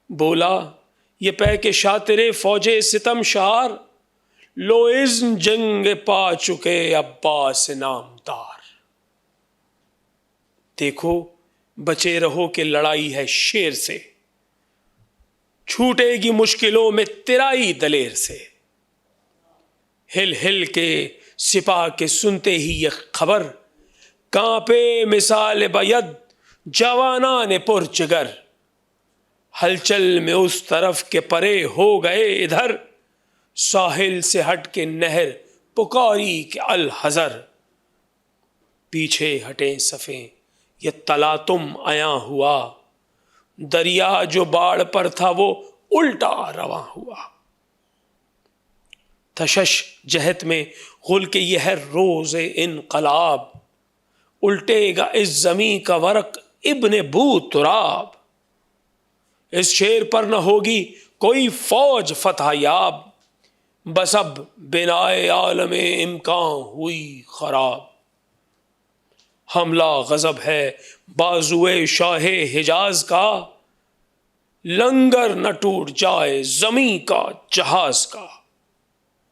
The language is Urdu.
بولا یہ پہ کہ شاطر فوج ستم شار، لو اذن جنگ پا چکے عباس نامدار۔ دیکھو بچے رہو کہ لڑائی ہے شیر سے، چھوٹے گی مشکلوں میں ترائی دلیر سے۔ ہل ہل کے سپاہ کے سنتے ہی یہ خبر، کانپے مثال بید جوانان پر جگر۔ ہلچل میں اس طرف کے پرے ہو گئے ادھر، ساحل سے ہٹ کے نہر پکاری کہ الحذر۔ پیچھے ہٹیں صفیں یہ تلاطم عیاں ہوا، دریا جو باڑ پر تھا وہ الٹا رواں ہوا۔ تشش جہت میں غل کے یہ ہے روز انقلاب، الٹے گا اس زمیں کا ورق ابن بو تراب۔ اس شیر پر نہ ہوگی کوئی فوج فتح یاب، بس اب بنائے عالم امکان ہوئی خراب۔ حملہ غضب ہے بازوئے شاہ حجاز کا، لنگر نہ ٹوٹ جائے زمیں کا جہاز کا۔